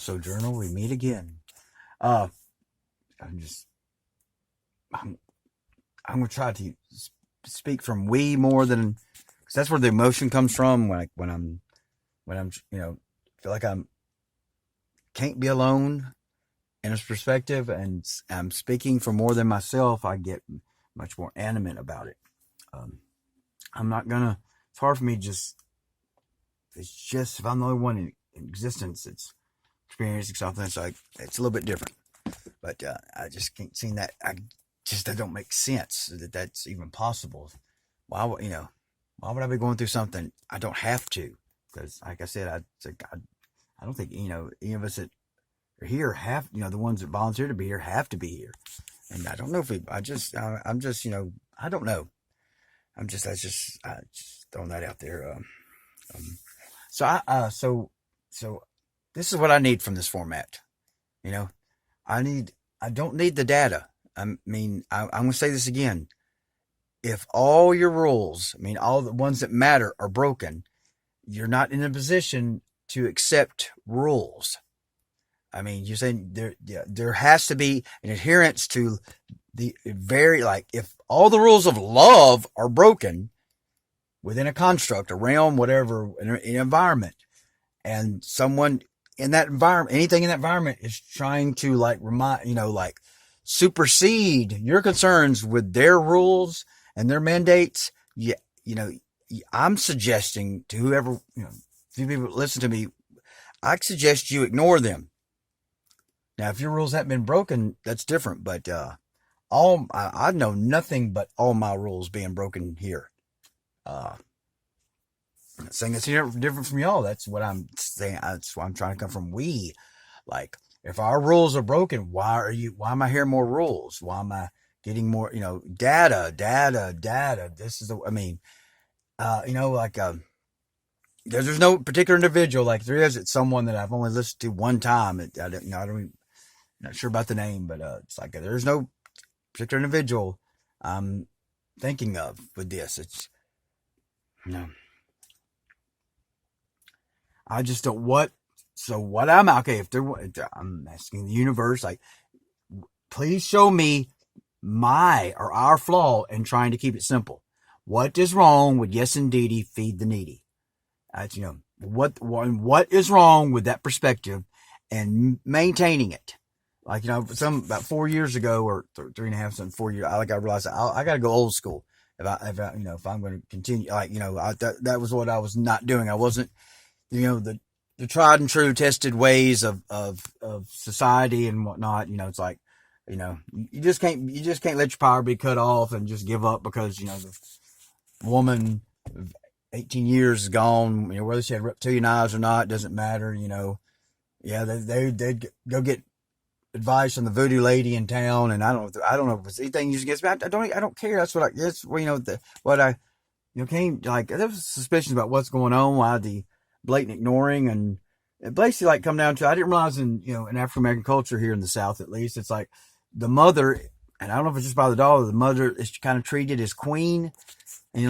Sojourner, we meet again. Uh, I'm just, I'm, I'm gonna try to speak from we more than, because that's where the emotion comes from. When I'm, feel like I'm can't be alone in this perspective, and I'm speaking for more than myself. I get much more animate about it. Um, I'm not gonna. It's hard for me. It's just if I'm the only one in existence, it's experiencing something. It's like it's a little bit different. But I just can't see that. That don't make sense that that's even possible. Why would Why would I be going through something I don't have to? Because, like I said, I don't think any of us that are here have the ones that volunteer to be here have to be here. And I don't know if I'm just I don't know. I just throwing that out there. Um, so so this is what I need from this format. You know, I don't need the data. I'm going to say this again. If all your rules, all the ones that matter are broken, you're not in a position to accept rules. You're saying there has to be an adherence to the if all the rules of love are broken within a construct, a realm, whatever, an environment, and someone in that environment, anything in that environment is trying to supersede your concerns with their rules and their mandates. Yeah, I'm suggesting to whoever, few people listen to me, I suggest you ignore them. Now, if your rules haven't been broken, that's different. But I know nothing but all my rules being broken here. I'm not saying it's different from y'all. That's what I'm saying. That's why I'm trying to come from. Like, if our rules are broken, why am I hearing more rules? Why am I getting more, data? This is there's no particular individual. Like there is, it's someone that I've only listened to one time. Not sure about the name, but it's like there's no particular individual I'm thinking of with this. It's I just don't what. So what I'm okay. I'm asking the universe, like, please show me my or our flaw in trying to keep it simple. What is wrong with yes indeedy feed the needy? That's what is wrong with that perspective and maintaining it. Like about 4 years ago or 3.5, 4 years, I realized I got to go old school if I'm going to continue. That was what I was not doing. I wasn't the tried and true tested ways of society and whatnot. It's like you just can't let your power be cut off and just give up because the woman of 18 years is gone. Whether she had reptilian eyes or not doesn't matter. They'd go get advice from the voodoo lady in town, and I don't know if it's anything used against me. I don't care. That's what came like there was suspicions about what's going on, why the blatant ignoring, and it basically come down to I didn't realize in African American culture here in the South at least, it's like the mother, and I don't know if it's just by the dollar, the mother is kind of treated as queen, and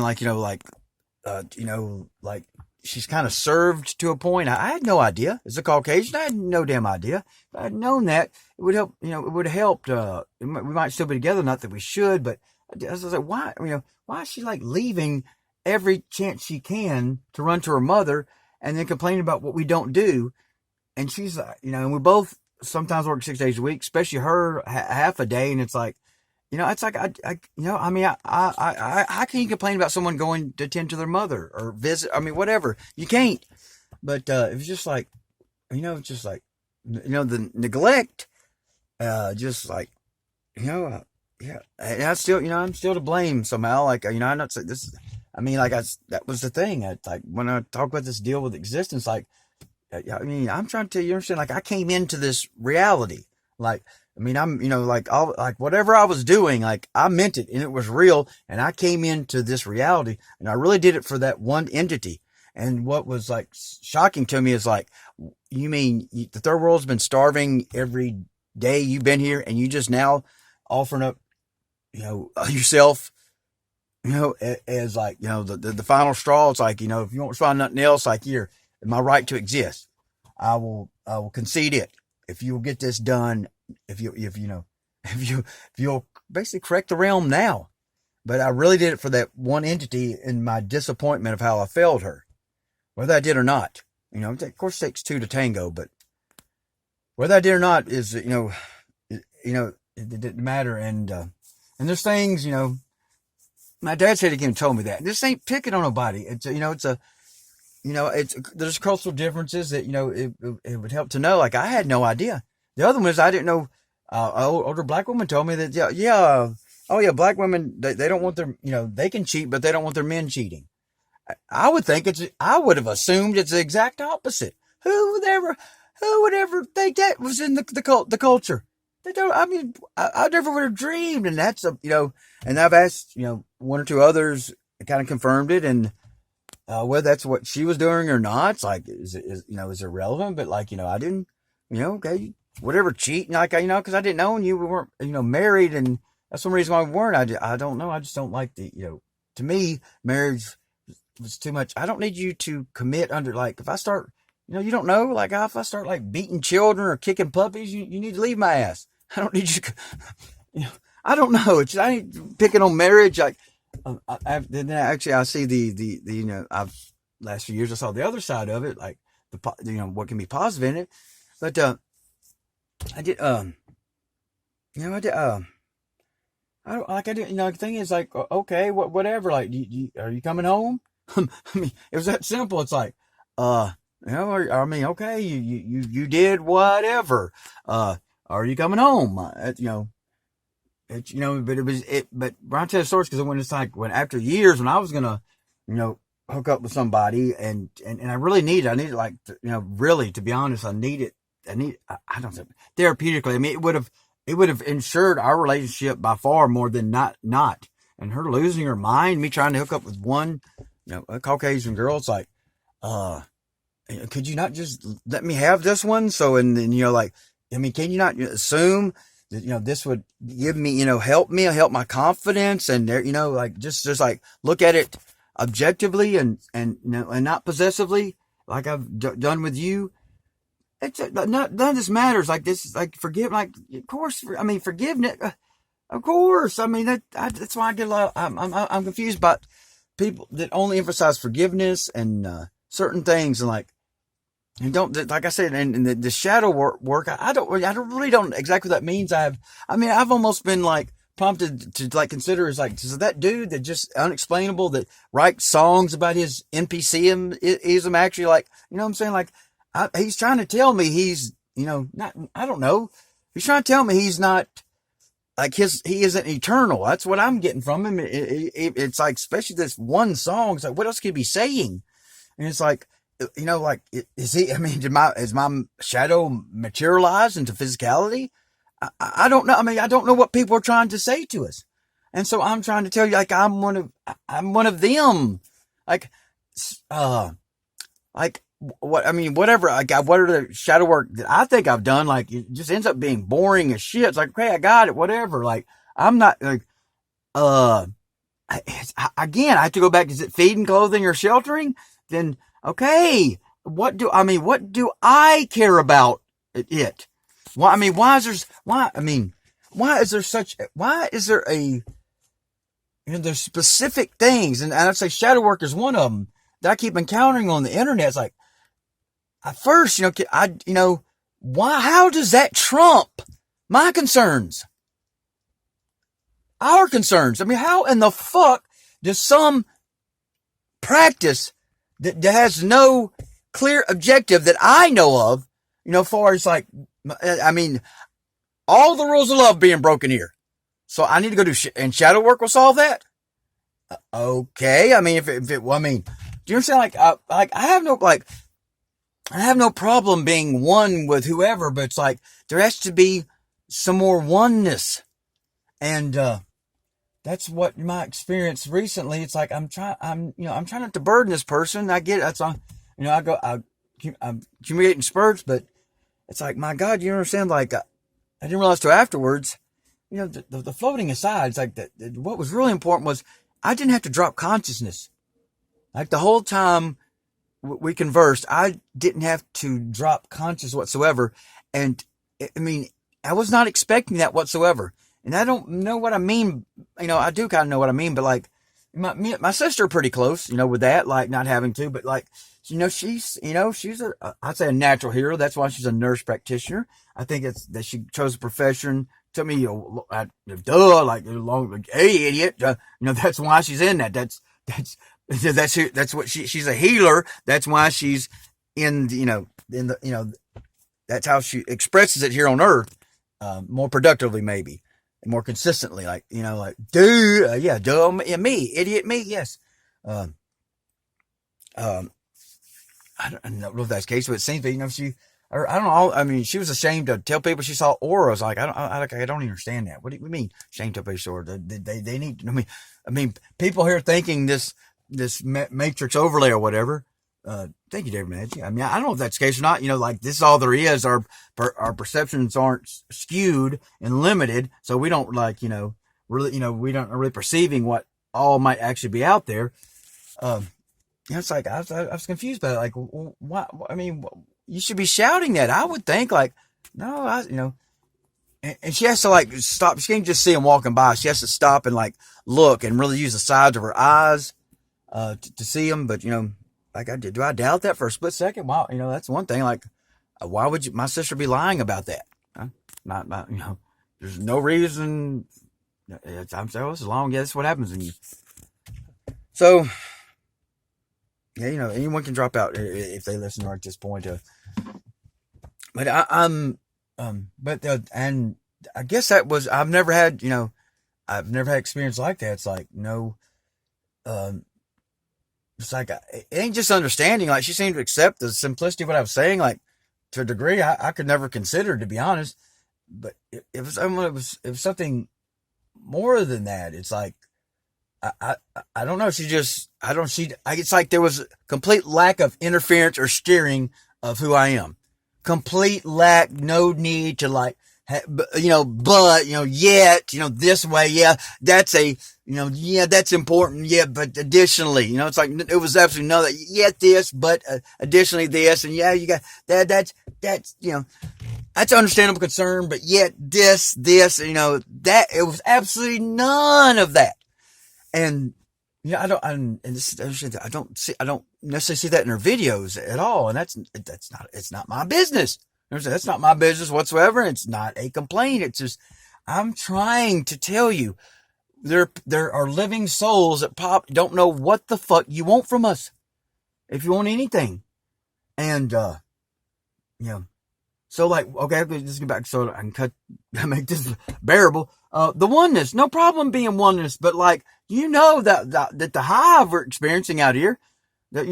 she's kind of served to a point. I had no idea. As a Caucasian, I had no damn idea. If I had known that, it would help. It would have helped. We might still be together. Not that we should, but I was like, why? Why is she leaving every chance she can to run to her mother and then complaining about what we don't do? And she's and we both sometimes work 6 days a week, especially her half a day, and it's like. It's like how can you complain about someone going to tend to their mother or visit? Whatever. You can't. But it was just the neglect, yeah. And I still, I'm still to blame somehow. I'm not saying this. That was the thing. When I talk about this deal with existence, I'm trying to, you understand, I came into this reality, whatever I was doing, I meant it and it was real. And I came into this reality and I really did it for that one entity. And what was shocking to me is you mean the third world's been starving every day you've been here and you just now offering up, yourself, as the final straw. It's if you won't find nothing else, here, my right to exist. I will concede it if you'll get this done. If you'll basically correct the realm now. But I really did it for that one entity in my disappointment of how I failed her, whether I did or not. Of course, it takes two to tango, but whether I did or not is, it didn't matter. And there's things, my dad said again, told me that this ain't picking on nobody. There's cultural differences that, it would help to know. Like, I had no idea. The other one is I didn't know, older black woman told me that, black women, they don't want their, they can cheat, but they don't want their men cheating. I would have assumed it's the exact opposite. Who would ever think that was in the culture? They don't, I never would have dreamed. And that's, and I've asked, one or two others kind of confirmed it. And, whether that's what she was doing or not, it's like, is irrelevant. But like, I didn't, okay, whatever, cheating, like, cause I didn't know, and we weren't, married. And that's one reason why we weren't. I don't know. I just don't like to me, marriage was too much. I don't need you to commit under, like, if I start, you don't know, like, if I start like beating children or kicking puppies, you need to leave my ass. I don't need you, I don't know. I ain't picking on marriage. Like, I see I've last few years I saw the other side of it, like what can be positive in it. But, I did, I don't like, I didn't, the thing is like, okay, whatever, like, are you coming home? I mean, it was that simple. It's like, okay, you did whatever. Are you coming home? But Brian tells stories because when it's like, after years, when I was gonna, hook up with somebody and I really I needed like, really, to be honest, I don't think therapeutically, I mean, it would have ensured our relationship by far more than not. And her losing her mind, me trying to hook up with one, a Caucasian girl, it's like, could you not just let me have this one? So, and then, can you not assume that, this would give me, help my confidence and there, like, just like look at it objectively and not possessively, like I've done with you. It's none of this matters. Like, this is like of course, forgiveness. Of course. That's why I get a lot. I'm confused by people that only emphasize forgiveness and certain things, and like, and don't, like I said, and the shadow work. I really don't exactly what that means. I've almost been like prompted to like consider is like, so that dude that just unexplainable that writes songs about his NPCism actually, like, what I'm saying, like, he's trying to tell me he's, not, I don't know. He's trying to tell me he's not, like, he isn't eternal. That's what I'm getting from him. It's like, especially this one song. It's like, what else could he be saying? And it's like, like, is he, is my shadow materialized into physicality? I don't know. I don't know what people are trying to say to us. And so I'm trying to tell you, like, I'm one of them. Like, whatever, whatever the shadow work that I think I've done, like, it just ends up being boring as shit. It's like, okay, I got it, whatever. Like, I'm not, like, again, I have to go back. Is it feeding, clothing, or sheltering? Then, okay, what do I care about it? Why is there a, there's specific things, and I'd say shadow work is one of them that I keep encountering on the internet. It's like, at first, why, how does that trump my concerns? Our concerns? How in the fuck does some practice that has no clear objective that I know of, far as like, all the rules of love being broken here. So I need to go do and shadow work will solve that? Okay. Do you understand? Like, I have no problem being one with whoever, but it's like, there has to be some more oneness. And, that's what my experience recently. It's like, I'm trying not to burden this person. I get it. That's on, I'm accumulating spurts, but it's like, my God, you understand? Like, I didn't realize till afterwards, the floating aside, it's like what was really important was I didn't have to drop consciousness. Like, the whole time we conversed, I didn't have to drop conscious whatsoever. And I mean, I was not expecting that whatsoever. And I don't know what I mean. I do kind of know what I mean, but like my sister are pretty close, with that, like not having to, but like, she's I'd say a natural hero. That's why she's a nurse practitioner. I think it's that she chose a profession. To me, hey, idiot. That's why she's in that. That's what she's a healer. That's why she's in that's how she expresses it here on earth, more productively, maybe, and more consistently. Like, dude, yeah, duh, me, idiot, me, yes. Um, um, I don't know if that's the case, but it seems that, I don't know. I mean, she was ashamed to tell people she saw auras. Like, I don't even understand that. What do you mean, ashamed to tell people auras? They need, I mean, people here thinking this matrix overlay or whatever. Thank you, David Maggi. I mean, I don't know if that's the case or not. Like, this is all there is. Our perceptions aren't skewed and limited. So we don't really, we don't really perceiving what all might actually be out there. It's like, I was confused by it. Like, what? I mean, you should be shouting that. I would think, like, no, and she has to, like, stop. She can't just see him walking by. She has to stop and, like, look and really use the sides of her eyes, to see him. But, like I did, do I doubt that for a split second? Wow. That's one thing. Like, why would my sister be lying about that? Huh? Not, there's no reason. I'm so long. Yeah, that's what happens when you. So, yeah, anyone can drop out if they listen right at this point. But and I guess that was, I've never had experience like that. It's like, it's like, it ain't just understanding. Like, she seemed to accept the simplicity of what I was saying, like, to a degree I could never consider, to be honest. But it was something more than that. It's like, I don't know. It's like there was a complete lack of interference or steering of who I am. Complete lack, no need to, like, yet, this way, yeah, that's that's important, yeah, but additionally, it's like, it was absolutely no, yet this, but additionally this, and yeah, you got that's that's understandable concern, but yet this, that, it was absolutely none of that. And I don't necessarily see that in her videos at all. And it's not my business. That's not my business whatsoever. It's not a complaint. It's just, I'm trying to tell you, there are living souls that don't know what the fuck you want from us. If you want anything. And, so, like, okay, let's get back so I can make this bearable. The oneness, no problem being oneness, but, like, that the hive we're experiencing out here, that,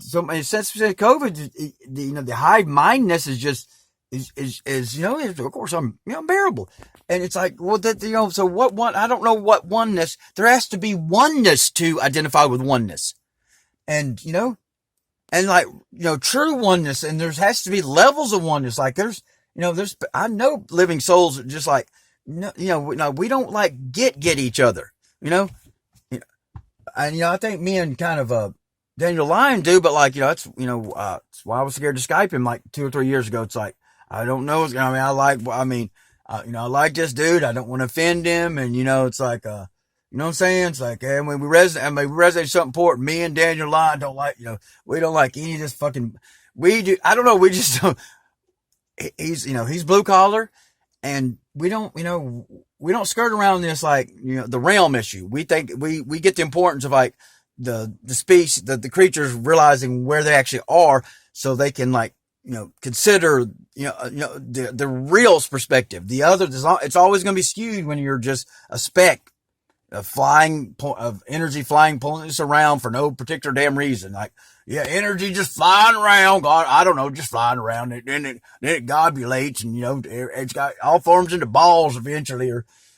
so since COVID, the hive mindness is just, of course, unbearable. And it's like, well, so what one, I don't know what oneness, there has to be oneness to identify with oneness. And, and like, true oneness, and there has to be levels of oneness. Like, I know living souls are just like, we don't like get each other, and, I think me and kind of, Daniel Lyon do, but like, that's why I was scared to Skype him like 2 or 3 years ago. It's like, I don't know. I like this dude. I don't want to offend him. And, it's like, you know what I'm saying? It's like, and when we resonate something important. Me and Daniel Lyon don't like, we don't like any of this fucking, we do. I don't know. We just don't, he's blue collar, and we don't skirt around this, like, the realm issue. We think we get the importance of, like, the species, the creatures realizing where they actually are, so they can, like, consider, the real perspective. The other, it's always going to be skewed when you're just a speck of energy flying, pulling us around for no particular damn reason. Like, yeah, energy just flying around. God, I don't know, just flying around. Then it gobulates, and it's got all forms into balls eventually,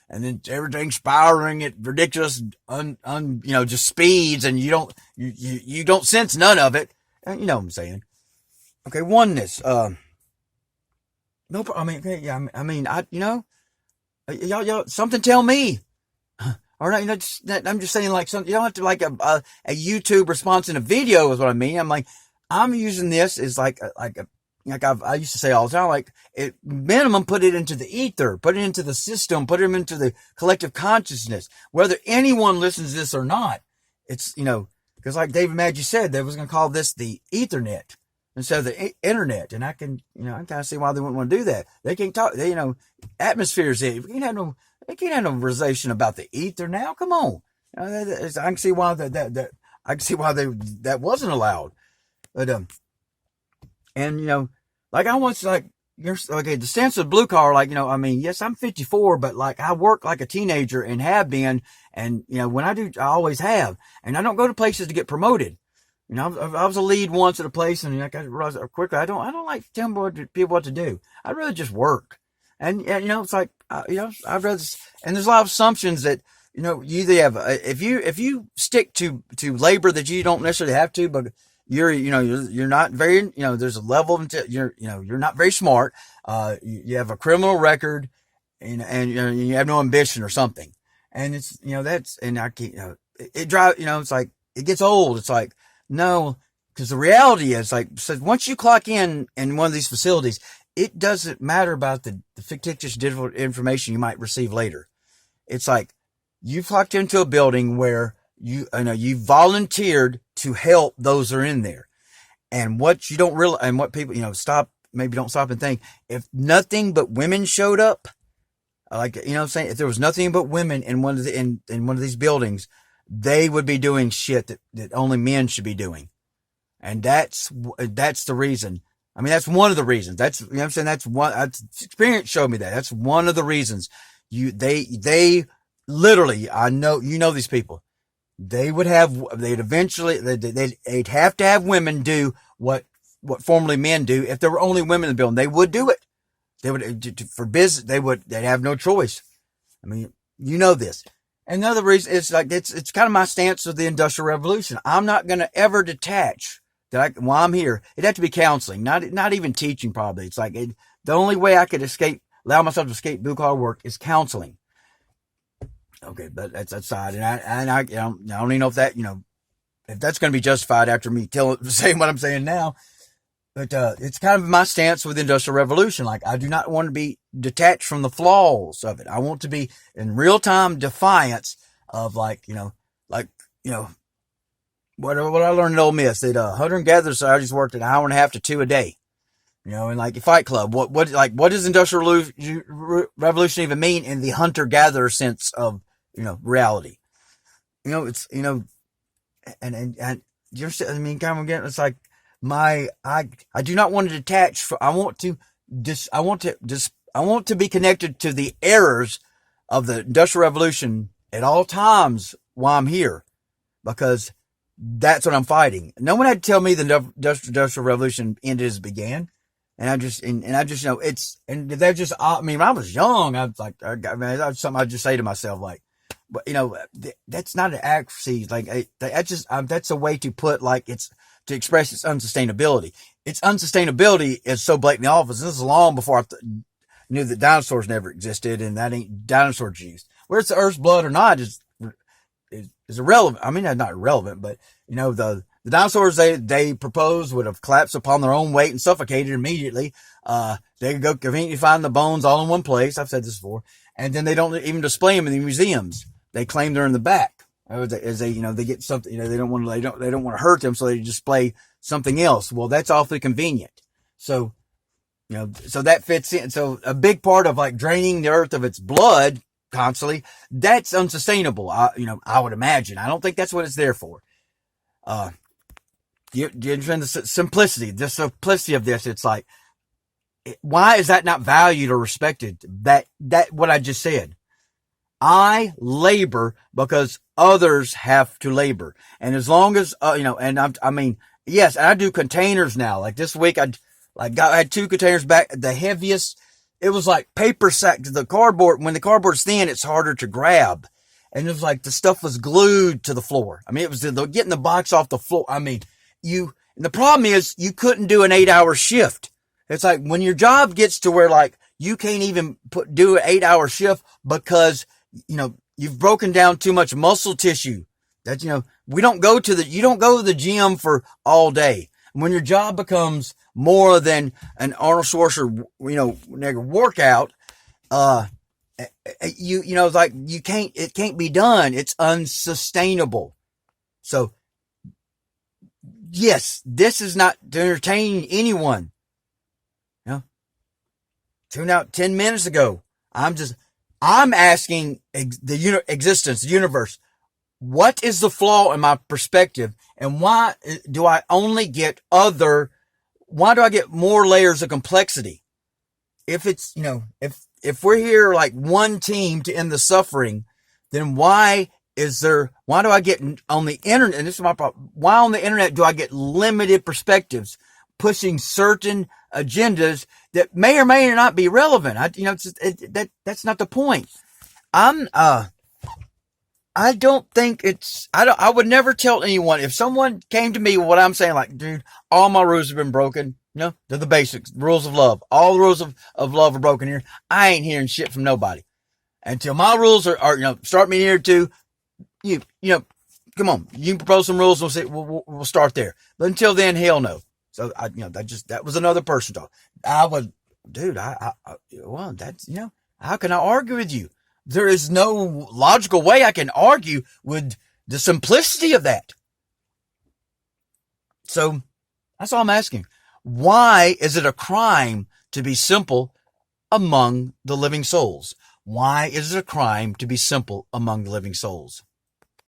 and then everything's spiraling at ridiculous, just speeds, and you don't sense none of it. And you know what I'm saying? Okay, oneness. No, I mean, okay, yeah, y'all, something tell me. Or not, I'm just saying, like, something, you don't have to, like, a YouTube response in a video is what I mean. I'm like, I'm using this as I used to say all the time, like it minimum, put it into the ether, put it into the system, put it into the collective consciousness, whether anyone listens to this or not. It's, because like David Maggi said, they was going to call this the Ethernet instead of the internet. And I can, I kind of see why they wouldn't want to do that. They can't talk, atmosphere's it. They can't have no realization about the ether now. Come on. I can see why that wasn't allowed. But, like I once, like, okay, the stance of blue collar, yes, I'm 54, but like I work like a teenager and have been. And, when I do, I always have. And I don't go to places to get promoted. I was a lead once at a place, and I realized quickly, I don't like telling people what to do. I'd rather just work. And, it's like, I'd rather, and there's a lot of assumptions that, you either have, if you stick to labor that you don't necessarily have to, but you're not very, there's a level until you're not very smart. You have a criminal record, and you have no ambition or something. And it's, and I can't, it drives, it's like, it gets old. It's like, no, because the reality is, like, so once you clock in one of these facilities, it doesn't matter about the fictitious digital information you might receive later. It's like, you clocked into a building where you volunteered to help those that are in there. And what you don't realize, and what people, don't stop and think, if nothing but women showed up, like, I'm saying, if there was nothing but women in one of these buildings, they would be doing shit that only men should be doing. And that's the reason. I mean, that's one of the reasons. That's, I'm saying, that's one, experience showed me that. That's one of the reasons. They literally, I know, these people, they'd eventually have to have women do what formerly men do. If there were only women in the building, they would do it. They would, for business, they'd have no choice. I mean, this. Another reason is like, it's kind of my stance of the Industrial Revolution. I'm not going to ever detach while I'm here. It'd have to be counseling, not even teaching probably. It's like, the only way I could allow myself to escape blue collar work is counseling. Okay, but that's outside. And I don't even know if that, if that's going to be justified after me saying what I'm saying now. But, it's kind of my stance with the Industrial Revolution. Like, I do not want to be detached from the flaws of it. I want to be in real time defiance of what I learned at Ole Miss, that, hunter and gatherer societies worked an hour and a half to 2 a day. And like Fight Club, what does Industrial Revolution even mean in the hunter gatherer sense of, reality? It's, and you understand, I mean, kind of again, it's like, I do not want to detach. I want to be connected to the errors of the Industrial Revolution at all times while I'm here, because that's what I'm fighting. No one had to tell me the Industrial Revolution ended as it began. And I just they're just, I mean, when I was young, I was like, that's something I just say to myself, like, but that's not an accuracy. Like, that's a way to put, like, to express its unsustainability. Its unsustainability is so blatantly obvious. This is long before I knew that dinosaurs never existed, and that ain't dinosaur juice. Whether it's the Earth's blood or not is irrelevant. I mean, not irrelevant, but the dinosaurs they proposed would have collapsed upon their own weight and suffocated immediately. They could go conveniently find the bones all in one place. I've said this before. And then they don't even display them in the museums. They claim they're in the back. As they get something, they don't want to hurt them, so they display something else. Well, that's awfully convenient. So, so that fits in. So a big part of, like, draining the earth of its blood constantly, that's unsustainable. I would imagine. I don't think that's what it's there for. You understand the simplicity of this? It's like, why is that not valued or respected? That what I just said. I labor because others have to labor. And as long as, yes, I do containers now. Like this week, I had 2 containers back. The heaviest, it was like paper sack. The cardboard, when the cardboard's thin, it's harder to grab. And it was like the stuff was glued to the floor. I mean, it was getting the box off the floor. I mean, and the problem is you couldn't do an 8-hour shift. It's like when your job gets to where, like, you can't even do an 8-hour shift because, you've broken down too much muscle tissue. That, you don't go to the gym for all day. When your job becomes more than an Arnold Schwarzenegger workout, it's like it can't be done. It's unsustainable. So yes, this is not to entertain anyone. Tuned out 10 minutes ago. I'm asking the existence, the universe, what is the flaw in my perspective, and why do I get more layers of complexity? If it's, if we're here like one team to end the suffering, then why do I get on the internet, and this is my problem, why on the internet do I get limited perspectives pushing certain agendas that may or may not be relevant? That's not the point. I don't think I would never tell anyone, if someone came to me with what I'm saying, like, dude, all my rules have been broken. They're the basics, rules of love. All the rules of love are broken here. I ain't hearing shit from nobody until my rules are start me here too. Come on, you can propose some rules. We'll start there. But until then, hell no. So that was another person talk. How can I argue with you? There is no logical way I can argue with the simplicity of that. So that's all I'm asking. Why is it a crime to be simple among the living souls? Why is it a crime to be simple among the living souls?